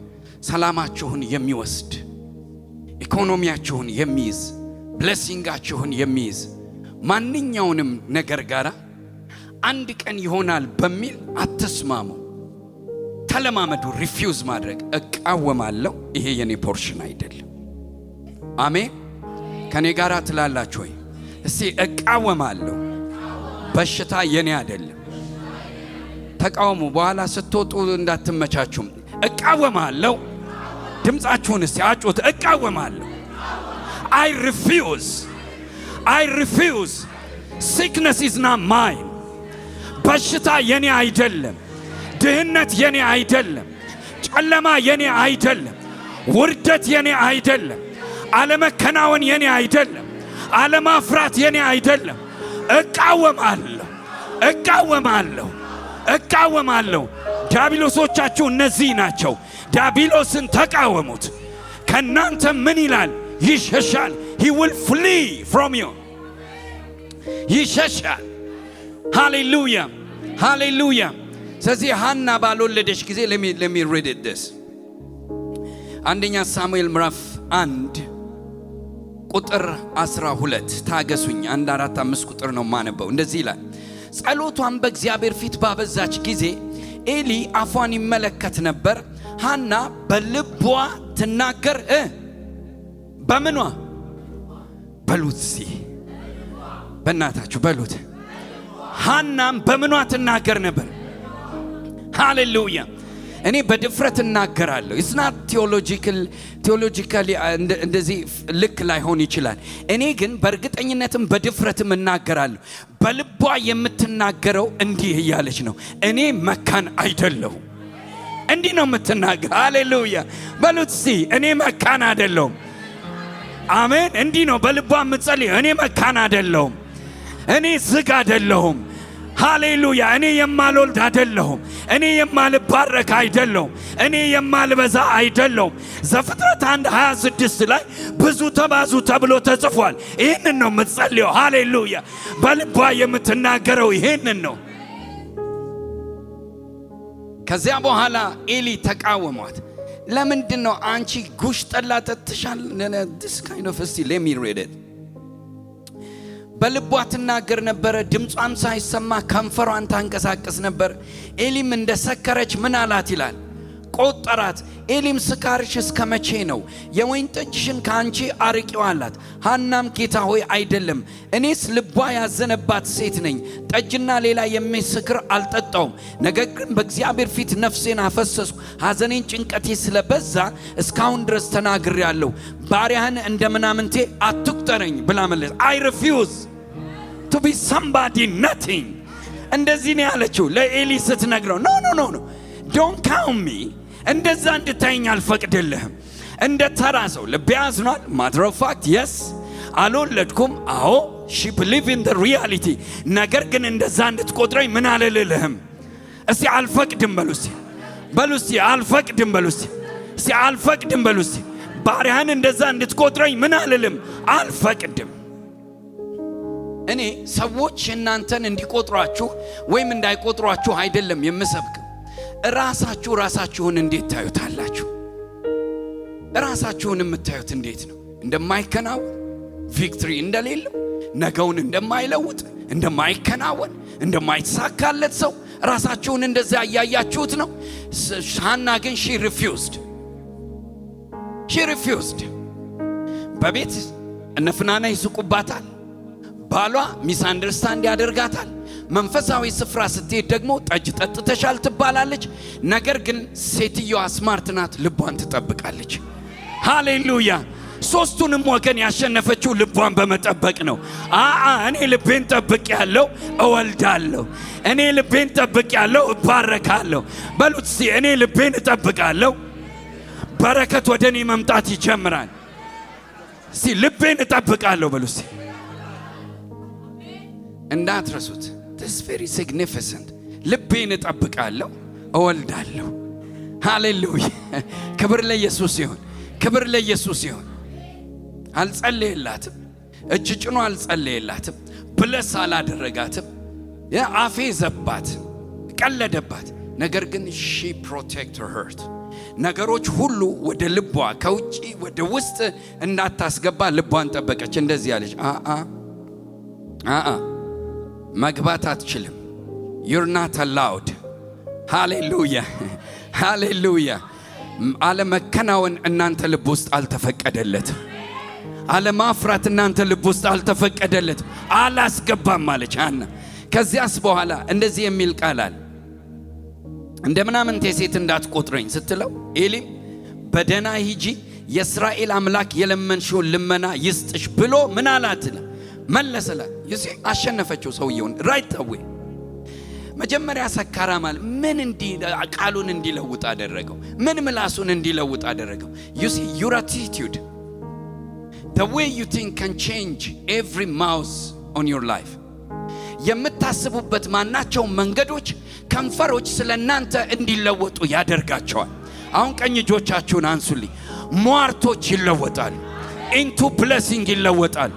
ሰላማችሁን የሚወስድ ኢኮኖሚያችሁን የሚይዝ ብሌሲንጋችሁን የሚይዝ ማንኛውንም ነገር ጋር አንድ ቀን ይሆናል በሚል አትስማሙ። ተለማመዱ። ሪፊውዝ ማድረግ። እቃወማለሁ፣ ይሄ የኔ ፖርሽን አይደለም። አሜን። ከኔ ጋር ትላላችሁ ወይ? እስቲ እቃወማለሁ። በሽታ የኔ አይደለም። ተቃውሙ። በኋላ ስትወጡ እንዳትመቻቹም። እቃወማለሁ። ድምጻችሁን እስቲ አጩት። እቃወማለሁ። I refuse. Sickness is not mine. በሽታ የኔ አይደለም። ድህነት የኔ አይደለም። ጨለማ የኔ አይደለም። ውርደት የኔ አይደለም። አለመከናወን የኔ አይደለም። አለማፍራት የኔ አይደለም። እቃወማለሁ። ዲያብሎሶቻችሁ እነዚህ ናቸው። ዲያብሎስን ተቃወሙት። ከናንተ ምን ይላል? ይሸሻል። he will flee from you. ይሸሻል። ሃሌሉያ። ስለዚህ ሐና ባልወለደች ጊዜ let me read it this አንደኛ ሳሙኤል ምዕራፍ 1 ቁጥር 12 ታገሱኝ። 1 4 5 ቁጥር ነው ማነበው። እንደዚህ ይላል፣ ጸሎቷን በእግዚአብሔር ፊት ባበዛች ጊዜ ኤሊ አፏን ይመለከት ነበር። ሐና በልቧ ትናገር በምኗ በሉት ሲ በእናታችሁ በሉት። ሐናም በምኗ ትናገር ነበር? ሃሌሉያ። እኔ በድፍረት እናገራለሁ። it's not theologically እንደዚህ ልክ ላይሆን ይችላል። እኔ ግን በእርግጠኝነትም በድፍረትም እናገራለሁ። በልቧ የምትናገረው እንዲህ እያለች ነው፣ እኔ መካን አይደለሁም። እንዲህ ነው የምትናገር። ሃሌሉያ በሉት ሲ እኔ መካን አይደለሁም። አሜን። እንዲህ ነው በልቧ የምትጸልይ፣ እኔ መካን አይደለሁም፣ እኔ ዝግ አይደለሁም። ሃሌሉያ። እኔ የማልወልድ አይደለሁም፣ እኔ የማልባረክ አይደለሁም፣ እኔ የማልበዛ አይደለሁም። ዘፍጥረት 1:26 ላይ ብዙ ተባዙ ተብሎ ተጽፏል። ይህንን ነው የምትጸልየው። ሃሌሉያ። በልቧ የምትናገረው ይህንን ነው። ከዚያ በኋላ ኤሊ ተቃወሟት። ለምንድን ነው አንቺ ጉሽ ጠላ ጠጥሻል? this kind of let me read it በልቧ ትናገር ነበር። ድምጿም ሳይሰማ ከንፈሯን ታንቀሳቀስ ነበር። ኤሊም እንደሰከረች ምን አላት ይላል? ቆጠራት። ኤሊም ስካርሽ እስከ መቼ ነው? የወይን ጠጅሽን ካንቺ አርቂው አላት። ሐናም ጌታ ሆይ አይደለም፣ እኔስ ልቧ ያዘነባት ሴት ነኝ። ጠጅና ሌላ የሚስክር አልጠጣውም። ነገር ግን በእግዚአብሔር ፊት ነፍሴን አፈሰስኩ። ሐዘኔን ጭንቀቴ ስለበዛ እስካሁን ድረስ ተናግሬአለሁ። ባሪያህን እንደ ምናምንቴ አትቁጠረኝ ብላ መለሰች። I refuse to be somebody nothing። እንደዚህ ነው ያለችው ለኤሊ ስትነግረው። no don't count me። እንደዛ እንድታየኝ አልፈቅድልህም። እንደ ተራ ሰው ልቤ አዝኗል። matter of fact yes አልወለድኩም። አዎ she believe in the reality። ነገር ግን እንደዛ እንድትቆጥረኝ ምን አልልህም። እስቲ አልፈቅድም በሉ እስቲ አልፈቅድም በሉ እስቲ አልፈቅድም በሉ እስቲ። ባሪያህን እንደዛ እንድትቆጥረኝ ምን አልልም፣ አልፈቅድም። እኔ ሰዎች እናንተን እንዲቆጥሯችሁ ወይም እንዳይቆጥሯችሁ አይደለም የምሰብክ። ራሳችሁን እንዴት ታዩታላችሁ? ራሳችሁን የምታዩት እንዴት ነው? እንደማይከናወን፣ ቪክትሪ እንደሌለው፣ ነገውን እንደማይለውጥ፣ እንደማይከናወን፣ እንደማይሳካለት ሰው ራሳችሁን እንደዛ ያያያችሁት ነው። ሐና ግን she refused። በቤት እነፍናና ይስቁባታል። ባሏ ሚስ አንደርስታንድ ያደርጋታል። መንፈሳዊ ስፍራ ስትሄድ ደግሞ ጠጅ ጠጥተሻል ትባላለች። ነገር ግን ሴትዮዋ ስማርት ናት፣ ልቧን ትጠብቃለች። ሃሌሉያ። ሶስቱንም ወገን ያሸነፈችው ልቧን በመጠበቅ ነው። እኔ ልቤን ጠብቄያለሁ፣ እወልዳለሁ። እኔ ልቤን ጠብቄያለሁ፣ እባረካለሁ። በሉት እስቲ እኔ ልቤን እጠብቃለሁ፣ በረከት ወደ እኔ መምጣት ይጀምራል። እስቲ ልቤን እጠብቃለሁ በሉ እስቲ። እንዳትረሱት። this is very significant። ልቤን እጠብቃለሁ፣ እወልዳለሁ። ሃሌሉያ። ክብር ለኢየሱስ ይሁን፣ ክብር ለኢየሱስ ይሁን። አልጸለየላትም፣ እጅ ጭኖ አልጸለየላትም፣ ብለስ አላደረጋትም። አፌ ዘባት፣ ቀለደባት። ነገር ግን she protect her heart። ነገሮች ሁሉ ወደ ልቧ ከውጪ ወደ ውስጥ እንዳታስገባ ልቧን ጠበቀች። እንደዚህ ያለች መግባት አትችልም። you're not allowed። ሃሌሉያ ሃሌሉያ። አለመከናወን እናንተ ልብ ውስጥ አልተፈቀደለትም። አለማፍራት እናንተ ልብ ውስጥ አልተፈቀደለት አላስገባም ማለች ሐና። ከዚያስ በኋላ እንደዚህ የሚል ቃል አለ፣ እንደምናምንቴ ሴት እንዳትቆጥረኝ ስትለው ኤሊም በደና ሂጂ የእስራኤል አምላክ የለመንሽውን ልመና ይስጥሽ ብሎ ምን አላት መለሰላት። ይሲ አሸነፈችው ሰውየውን ራይት አዌይ። መጀመሪያ ሰካራም አለ ምን ቃሉን እንዲለውጥ አደረገው? ምን ምላሱን እንዲለውጥ አደረገው? you see your attitude, the way you think can change every mouse on your life. የምታስቡበት ማናቸው መንገዶች ከንፈሮች ስለናንተ እንዲለወጡ ያደርጋቸዋል። አሁን ቀኝ እጆቻችሁን አንሱልኝ። ሟርቶች ይለወጣሉ፣ into blessing ይለወጣሉ።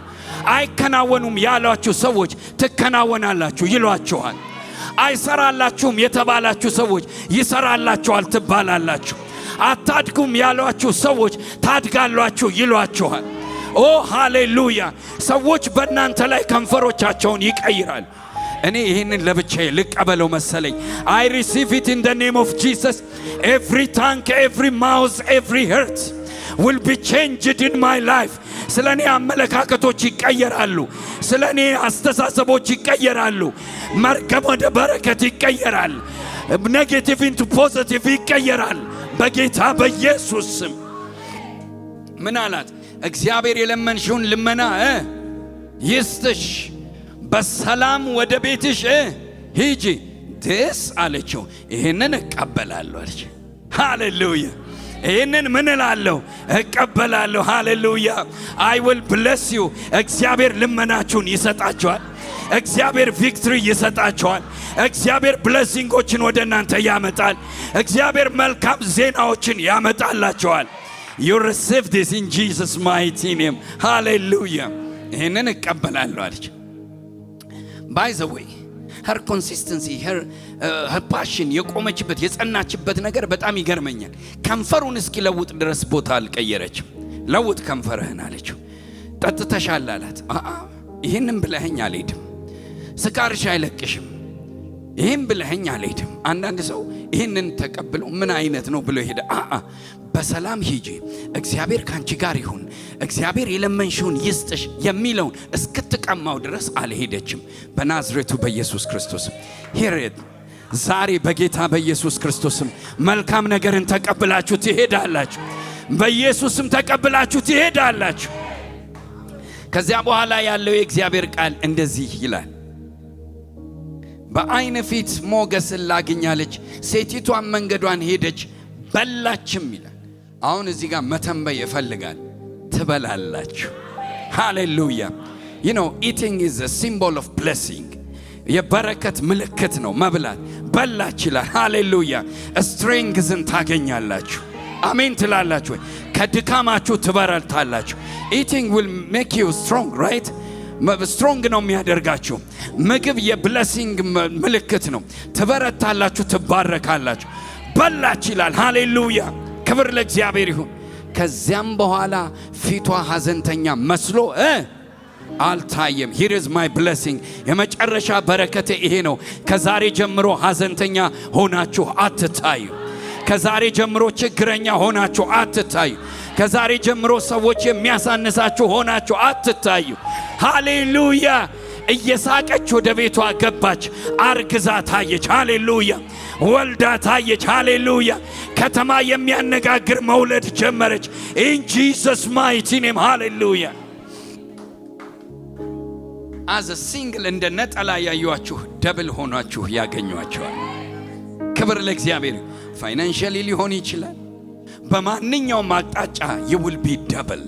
አይከናወኑም ያሏችሁ ሰዎች ትከናወናላችሁ ይሏችኋል። አይሰራላችሁም የተባላችሁ ሰዎች ይሰራላችኋል ትባላላችሁ። አታድጉም ያሏችሁ ሰዎች ታድጋላችሁ ይሏችኋል። ኦ ሃሌሉያ! ሰዎች በእናንተ ላይ ከንፈሮቻቸውን ይቀይራል። እኔ ይህንን ለብቻዬ ልቀበለው መሰለኝ። I receive it in the name of Jesus. Every tongue, every mouth, every heart will be changed in my life. ስለኔ አመለካከቶች ይቀየራሉ። ስለኔ አስተሳሰቦች ይቀየራሉ። መርገም ወደ በረከት ይቀየራል። ኔጌቲቭ ኢንቱ ፖዚቲቭ ይቀየራል በጌታ በኢየሱስ ስም። ምን አላት? እግዚአብሔር የለመንሽውን ልመና ይስጥሽ፣ በሰላም ወደ ቤትሽ ሂጂ ደስ አለችው። ይሄንን እቀበላለሁ አለች። ሃሌሉያ! ይሄንን ምን እላለሁ? እቀበላለሁ። ሃሌሉያ! I will bless you። እግዚአብሔር ልመናችሁን ይሰጣችኋል። እግዚአብሔር ቪክትሪ ይሰጣችኋል። እግዚአብሔር ብሌሲንጎችን ወደ እናንተ ያመጣል። እግዚአብሔር መልካም ዜናዎችን ያመጣላችኋል። You receive this in Jesus mighty name. Hallelujah. ይሄንን እቀበላለሁ አለች። By the way, her consistency, her passion የቆመችበት የጸናችበት ነገር በጣም ይገርመኛል። ከንፈሩን እስኪለውጥ ድረስ ቦታ አልቀየረችም። ለውጥ ከንፈርህን አለችው። ጠጥተሻል አላት። ይሄንን ብለኸኝ አልሄድም። ስካርሽ አይለቅሽም። ይሄን ብለኸኝ አልሄድም። አንዳንድ ሰው ይሄንን ተቀብሎ ምን አይነት ነው ብሎ ሄደ። በሰላም ሂጂ፣ እግዚአብሔር ካንቺ ጋር ይሁን፣ እግዚአብሔር የለመንሽውን ይስጥሽ የሚለውን እስክትቀማው ድረስ አልሄደችም። በናዝሬቱ በኢየሱስ ክርስቶስ ሄሬድ ዛሬ በጌታ በኢየሱስ ክርስቶስም መልካም ነገርን ተቀብላችሁ ትሄዳላችሁ። በኢየሱስም ተቀብላችሁ ትሄዳላችሁ። ከዚያ በኋላ ያለው የእግዚአብሔር ቃል እንደዚህ ይላል፣ በዓይን ፊት ሞገስን ላግኛለች፣ ሴቲቷን መንገዷን ሄደች በላችም ይላል። አሁን እዚህ ጋር መተንበይ ይፈልጋል። ትበላላችሁ። ሃሌሉያ! you know eating is a symbol of blessing። የበረከት ምልክት ነው መብላት። በላች ይላል። ሃሌሉያ! ስትሬንግዝን ታገኛላችሁ። አሜን ትላላችሁ። ከድካማችሁ ትበረታላችሁ። eating will make you strong, right? ስትሮንግ ነው የሚያደርጋችሁ። ምግብ የብሌሲንግ ምልክት ነው። ትበረታላችሁ፣ ትባረካላችሁ። በላች ይላል። ሃሌሉያ! ክብር ለእግዚአብሔር ይሁን። ከዚያም በኋላ ፊቷ ሐዘንተኛ መስሎ አልታየም። here is my blessing። የመጨረሻ በረከቴ ይሄ ነው። ከዛሬ ጀምሮ ሐዘንተኛ ሆናችሁ አትታዩ። ከዛሬ ጀምሮ ችግረኛ ሆናችሁ አትታዩ። ከዛሬ ጀምሮ ሰዎች የሚያሳንሳችሁ ሆናችሁ አትታዩ። ሃሌሉያ! እየሳቀች ወደ ቤቷ ገባች። አርግዛ ታየች። ሃሌሉያ! ወልዳ ታየች። ሃሌሉያ! ከተማ የሚያነጋግር መውለድ ጀመረች። in Jesus mighty name. ሃሌሉያ! as a single እንደ ነጠላ ያዩአችሁ ደብል ሆናችሁ ያገኟቸዋል። ክብር ለእግዚአብሔር። ፋይናንሻሊ ሊሆን ይችላል። በማንኛውም አቅጣጫ you will be double።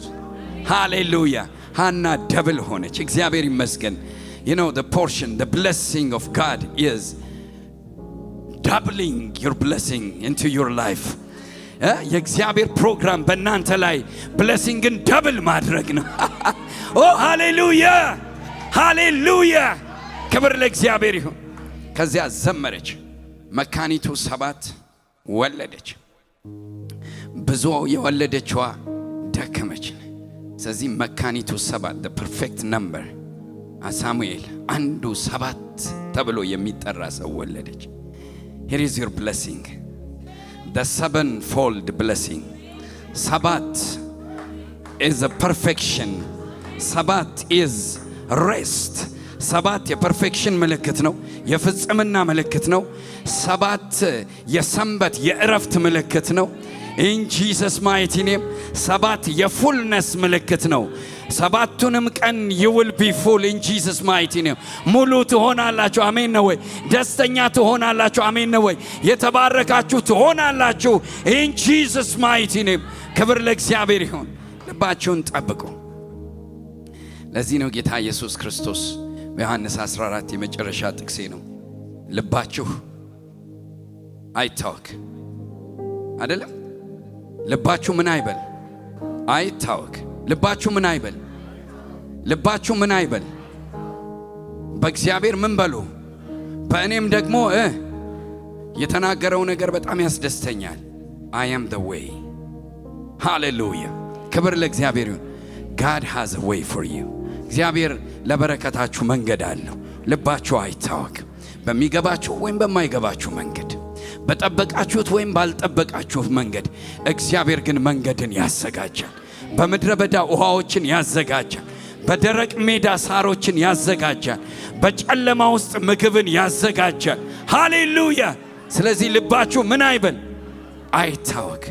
ሃሌሉያ! ሃና ደብል ሆነች። እግዚአብሔር ይመስገን። you know the portion, the blessing of God is doubling your blessing into your life። የእግዚአብሔር ፕሮግራም በእናንተ ላይ ብሌሲንግን ደብል ማድረግ ነው። ኦ ሃሌሉያ! ሃሌሉያ! ክብር ለእግዚአብሔር ይሁን። ከዚያ ዘመረች። መካኒቱ 7 ወለደች። ብዙ የወለደችዋ ደከመች። ስለዚህ መካኒቱ 7 the perfect number። ሳሙኤል አንዱ 7 ተብሎ የሚጠራ ሰው ወለደች። here is your blessing, the sevenfold blessing። 7 is a perfection ሰባት ኢዝ ሬስት። ሰባት የፐርፌክሽን ምልክት ነው፣ የፍጽምና ምልክት ነው። ሰባት የሰንበት የእረፍት ምልክት ነው። ኢን ጂሰስ ማይቲ ኔም ሰባት የፉልነስ ምልክት ነው። ሰባቱንም ቀን you will be full in Jesus mighty name። ሙሉ ትሆናላችሁ። አሜን ነው ወይ? ደስተኛ ትሆናላችሁ። አሜን ነው ወይ? የተባረካችሁ ትሆናላችሁ in Jesus mighty name። ክብር ለእግዚአብሔር ይሁን። ልባችሁን ጠብቁ። ለዚህ ነው ጌታ ኢየሱስ ክርስቶስ በዮሐንስ 14 የመጨረሻ ጥቅሴ ነው፣ ልባችሁ አይታወክ አይደለም። ልባችሁ ምን አይበል? አይታወክ። ልባችሁ ምን አይበል? ልባችሁ ምን አይበል? በእግዚአብሔር ምን በሉ? በእኔም ደግሞ የተናገረው ነገር በጣም ያስደስተኛል። I am the way። ሃሌሉያ! ክብር ለእግዚአብሔር ይሁን። God has a way for you። እግዚአብሔር ለበረከታችሁ መንገድ አለው። ልባችሁ አይታወክ። በሚገባችሁ ወይም በማይገባችሁ መንገድ፣ በጠበቃችሁት ወይም ባልጠበቃችሁት መንገድ እግዚአብሔር ግን መንገድን ያዘጋጃል። በምድረ በዳ ውሃዎችን ያዘጋጃል። በደረቅ ሜዳ ሳሮችን ያዘጋጃል። በጨለማ ውስጥ ምግብን ያዘጋጃል። ሃሌሉያ! ስለዚህ ልባችሁ ምን አይበል? አይታወክ።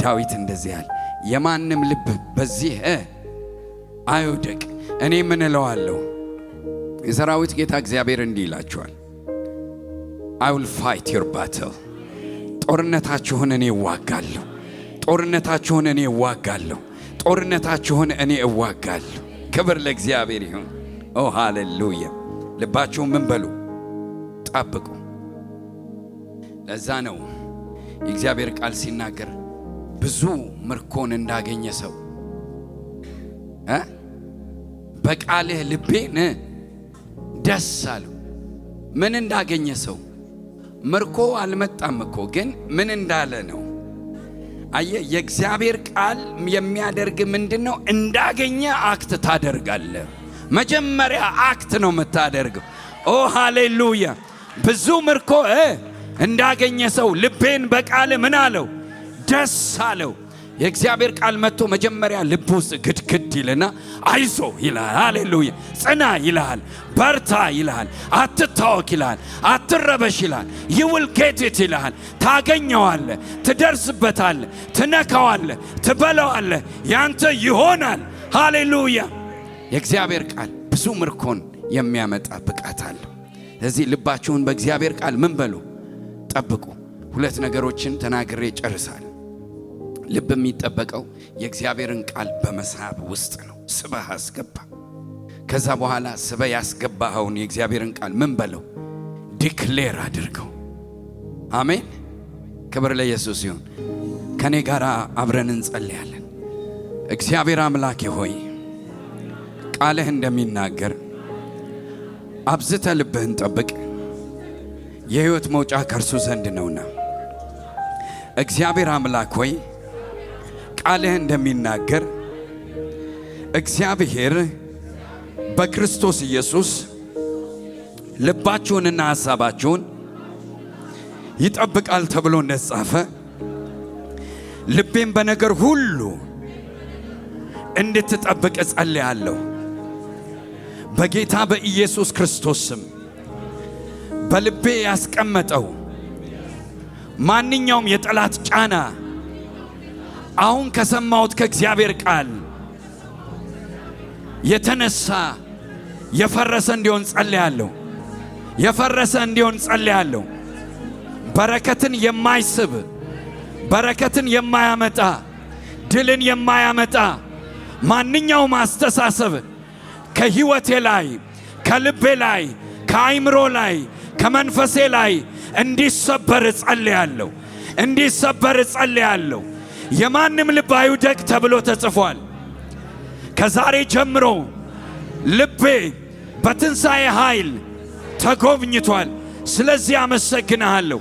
ዳዊት እንደዚህ ያለ የማንም ልብ በዚህ አይውደቅ። እኔ ምን እለዋለሁ? የሰራዊት ጌታ እግዚአብሔር እንዲህ ይላችኋል፣ I will fight your battle። ጦርነታችሁን እኔ እዋጋለሁ። ጦርነታችሁን እኔ እዋጋለሁ። ጦርነታችሁን እኔ እዋጋለሁ። ክብር ለእግዚአብሔር ይሁን። ኦ ሃሌሉያ! ልባችሁን ምን በሉ? ጠብቁ። ለዛ ነው የእግዚአብሔር ቃል ሲናገር ብዙ ምርኮን እንዳገኘ ሰው በቃልህ ልቤን ደስ አለው። ምን እንዳገኘ ሰው ምርኮ አልመጣም እኮ፣ ግን ምን እንዳለ ነው። አየ የእግዚአብሔር ቃል የሚያደርግ ምንድነው? እንዳገኘ አክት ታደርጋለህ። መጀመሪያ አክት ነው የምታደርገው። ኦ ሃሌሉያ! ብዙ ምርኮ እንዳገኘ ሰው ልቤን በቃል ምን አለው? ደስ አለው። የእግዚአብሔር ቃል መጥቶ መጀመሪያ ልብ ውስጥ ግድግድ ይልና አይዞ ይልሃል። ሃሌሉያ! ጽና ይልሃል። በርታ ይልሃል። አትታወክ ይልሃል። አትረበሽ ይልሃል። you will get it ይልሃል። ታገኘዋለህ፣ ትደርስበታለህ፣ ትነካዋለህ፣ ትበላዋለህ፣ ያንተ ይሆናል። ሃሌሉያ! የእግዚአብሔር ቃል ብዙ ምርኮን የሚያመጣ ብቃት አለው። ስለዚህ ልባችሁን በእግዚአብሔር ቃል ምን በሉ? ጠብቁ። ሁለት ነገሮችን ተናግሬ ጨርሳለሁ። ልብ የሚጠበቀው የእግዚአብሔርን ቃል በመሳብ ውስጥ ነው። ስበህ አስገባ። ከዛ በኋላ ስበህ ያስገባኸውን የእግዚአብሔርን ቃል ምን በለው? ዲክሌር አድርገው። አሜን። ክብር ለኢየሱስ ይሁን። ከኔ ጋር አብረን እንጸልያለን። እግዚአብሔር አምላኬ ሆይ ቃልህ እንደሚናገር አብዝተ ልብህን ጠብቅ፣ የሕይወት መውጫ ከእርሱ ዘንድ ነውና። እግዚአብሔር አምላክ ሆይ ቃልህ እንደሚናገር እግዚአብሔር በክርስቶስ ኢየሱስ ልባችሁንና ሐሳባችሁን ይጠብቃል ተብሎ እንደተጻፈ ልቤን በነገር ሁሉ እንድትጠብቅ እጸልያለሁ። በጌታ በኢየሱስ ክርስቶስ ስም በልቤ ያስቀመጠው ማንኛውም የጠላት ጫና አሁን ከሰማሁት ከእግዚአብሔር ቃል የተነሳ የፈረሰ እንዲሆን ጸልያለሁ። የፈረሰ እንዲሆን ጸልያለሁ። በረከትን የማይስብ፣ በረከትን የማያመጣ፣ ድልን የማያመጣ ማንኛውም አስተሳሰብ ከሕይወቴ ላይ፣ ከልቤ ላይ፣ ከአይምሮ ላይ፣ ከመንፈሴ ላይ እንዲሰበር ጸልያለሁ። እንዲሰበር ጸልያለሁ። የማንም ልብ አይውደቅ ተብሎ ተጽፏል። ከዛሬ ጀምሮ ልቤ በትንሣኤ ኃይል ተጎብኝቷል። ስለዚህ አመሰግንሃለሁ።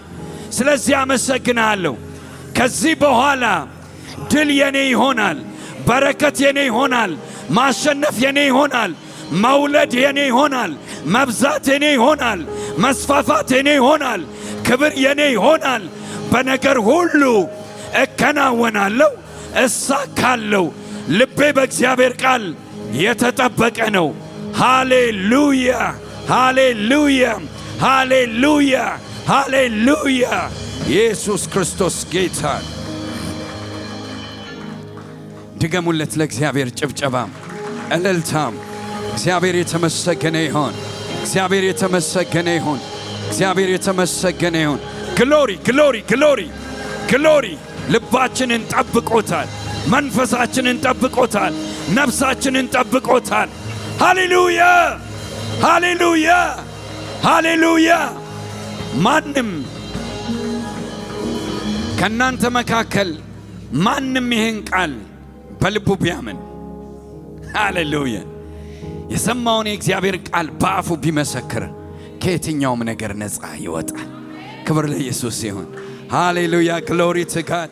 ስለዚህ አመሰግንሃለሁ። ከዚህ በኋላ ድል የኔ ይሆናል። በረከት የኔ ይሆናል። ማሸነፍ የኔ ይሆናል። መውለድ የኔ ይሆናል። መብዛት የኔ ይሆናል። መስፋፋት የኔ ይሆናል። ክብር የኔ ይሆናል። በነገር ሁሉ እከናወናለሁ፣ እሳካለሁ። ልቤ በእግዚአብሔር ቃል የተጠበቀ ነው። ሃሌሉያ ሃሌሉያ ሃሌሉያ ሃሌሉያ። ኢየሱስ ክርስቶስ ጌታ። ድገሙለት ለእግዚአብሔር ጭብጨባም እልልታም። እግዚአብሔር የተመሰገነ ይሁን። እግዚአብሔር የተመሰገነ ይሁን። እግዚአብሔር የተመሰገነ ይሁን። ግሎሪ ግሎሪ ግሎሪ ግሎሪ። ልባችንን ጠብቆታል፣ መንፈሳችንን ጠብቆታል፣ ነፍሳችንን ጠብቆታል። ሃሌሉያ ሃሌሉያ ሃሌሉያ። ማንም ከናንተ መካከል ማንም ይህን ቃል በልቡ ቢያምን፣ ሃሌሉያ፣ የሰማውን የእግዚአብሔር ቃል በአፉ ቢመሰክር ከየትኛውም ነገር ነፃ ይወጣል። ክብር ለኢየሱስ ይሁን። ሃሌሉያ ግሎሪ ቱ ጋድ።